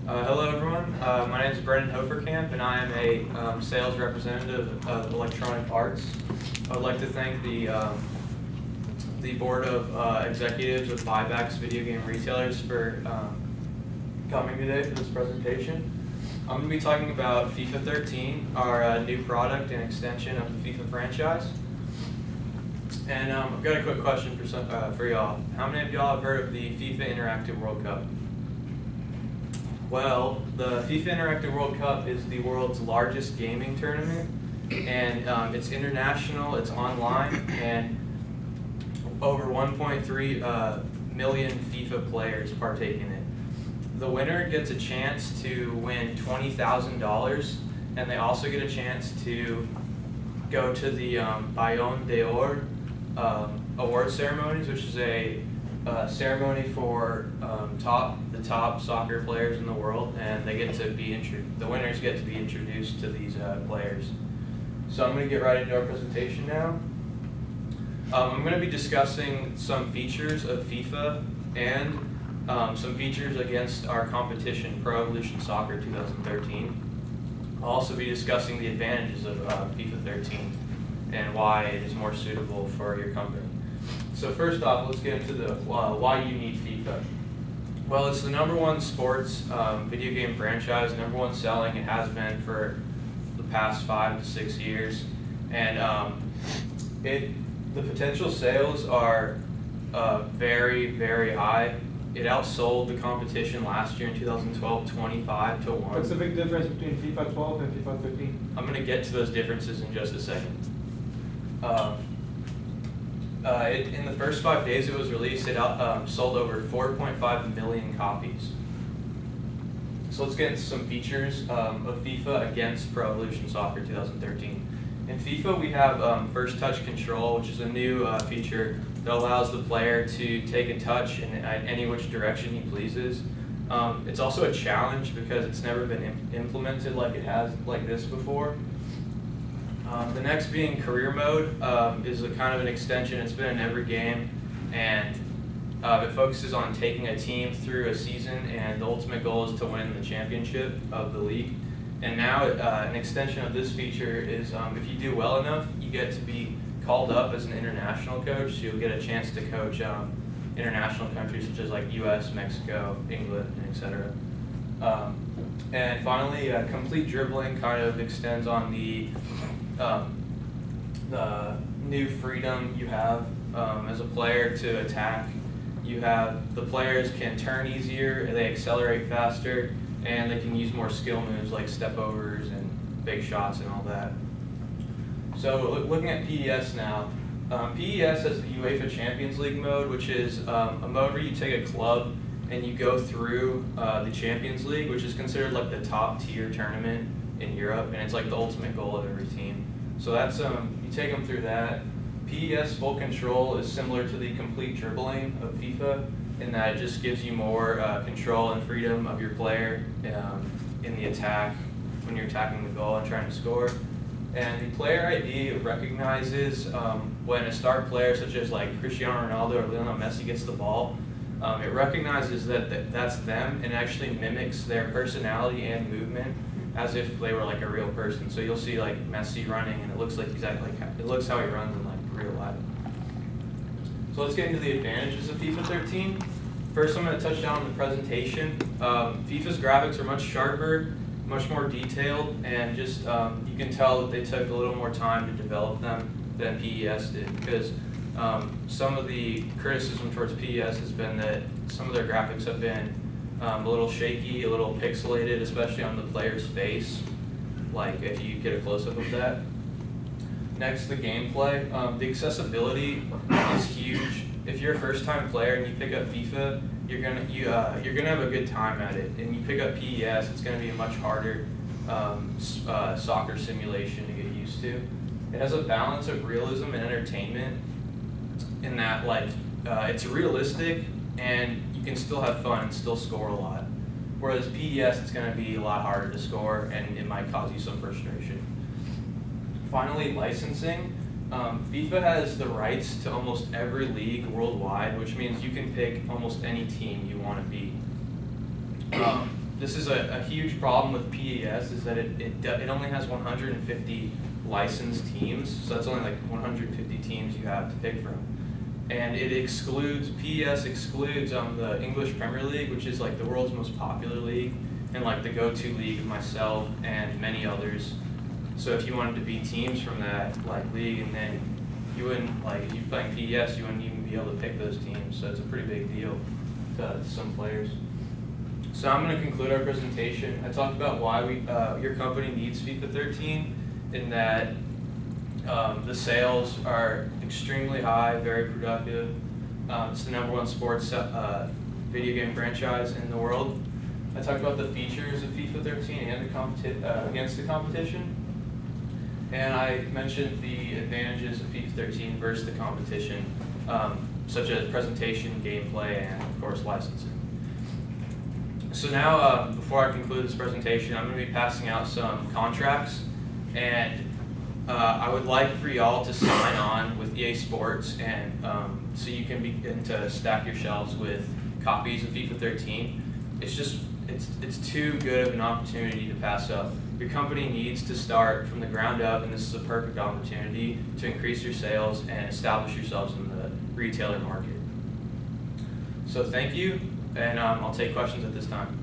Hello everyone, my name is Brendan Hoferkamp and I am a sales representative of Electronic Arts. I would like to thank the board of executives of Buybacks Video Game Retailers for coming today for this presentation. I'm going to be talking about FIFA 13, our new product and extension of the FIFA franchise. And I've got a quick question for y'all. How many of y'all have heard of the FIFA Interactive World Cup? Well, the FIFA Interactive World Cup is the world's largest gaming tournament, and it's international, it's online, and over 1.3 million FIFA players partake in it. The winner gets a chance to win $20,000, and they also get a chance to go to the Ballon d'Or award ceremonies, which is a ceremony for the top soccer players in the world, and they get to be the winners get to be introduced to these players. So I'm going to get right into our presentation now. I'm going to be discussing some features of FIFA and some features against our competition, Pro Evolution Soccer 2013. I'll also be discussing the advantages of FIFA 13 and why it is more suitable for your company. So first off, let's get into the why you need FIFA. Well, it's the #1 sports video game franchise, #1 selling. It has been for the past 5 to 6 years, and the potential sales are very, very high. It outsold the competition last year in 2012, 25 to 1. What's the big difference between FIFA 12 and FIFA 13? I'm going to get to those differences in just a second. In the first 5 days it was released, it sold over 4.5 million copies. So let's get into some features of FIFA against Pro Evolution Soccer 2013. In FIFA we have first touch control, which is a new feature that allows the player to take a touch in any which direction he pleases. It's also a challenge because it's never been implemented like this before. The next being career mode is a kind of an extension. It's been in every game, and it focuses on taking a team through a season, and the ultimate goal is to win the championship of the league. And now an extension of this feature is if you do well enough, you get to be called up as an international coach, so you'll get a chance to coach international countries such as like US, Mexico, England, etc. And finally, complete dribbling kind of extends on the new freedom you have as a player to attack. The players can turn easier, they accelerate faster, and they can use more skill moves like step overs and big shots and all that. So looking at PES now, PES has the UEFA Champions League mode, which is a mode where you take a club and you go through the Champions League, which is considered like the top tier tournament in Europe, and it's like the ultimate goal of every team. So that's you take them through that. PES full control is similar to the complete dribbling of FIFA in that it just gives you more control and freedom of your player in the attack when you're attacking the goal and trying to score. And the player ID recognizes when a star player such as like Cristiano Ronaldo or Lionel Messi gets the ball, it recognizes that that's them and actually mimics their personality and movement as if they were like a real person. So you'll see like Messi running, and it looks like exactly it looks how he runs in like real life. So let's get into the advantages of FIFA 13. First, I'm going to touch down on the presentation. FIFA's graphics are much sharper, much more detailed, and just you can tell that they took a little more time to develop them than PES did, because some of the criticism towards PES has been that some of their graphics have been a little shaky, a little pixelated, especially on the player's face, like if you get a close-up of that. Next, the gameplay. The accessibility is huge. If you're a first-time player and you pick up FIFA, you're gonna have a good time at it. And you pick up PES, it's gonna be a much harder soccer simulation to get used to. It has a balance of realism and entertainment in that it's realistic and you can still have fun and still score a lot. Whereas PES, it's going to be a lot harder to score and it might cause you some frustration. Finally, licensing. FIFA has the rights to almost every league worldwide, which means you can pick almost any team you want to be. This is a huge problem with PES, is that it only has 150 licensed teams, so that's only like 150 teams you have to pick from. And it excludes, PES excludes the English Premier League, which is like the world's most popular league, and like the go-to league of myself and many others. So if you wanted to beat teams from that like league, and then you wouldn't, like if you're playing PES, you wouldn't even be able to pick those teams, so it's a pretty big deal to some players. So I'm going to conclude our presentation. I talked about why your company needs FIFA 13, in that the sales are extremely high, very productive. It's the #1 sports video game franchise in the world. I talked about the features of FIFA 13 and against the competition. And I mentioned the advantages of FIFA 13 versus the competition, such as presentation, gameplay, and of course licensing. So now, before I conclude this presentation, I'm going to be passing out some contracts, and I would like for y'all to sign on with EA Sports, and so you can begin to stack your shelves with copies of FIFA 13. It's too good of an opportunity to pass up. Your company needs to start from the ground up, and this is a perfect opportunity to increase your sales and establish yourselves in the retailer market. So thank you, and I'll take questions at this time.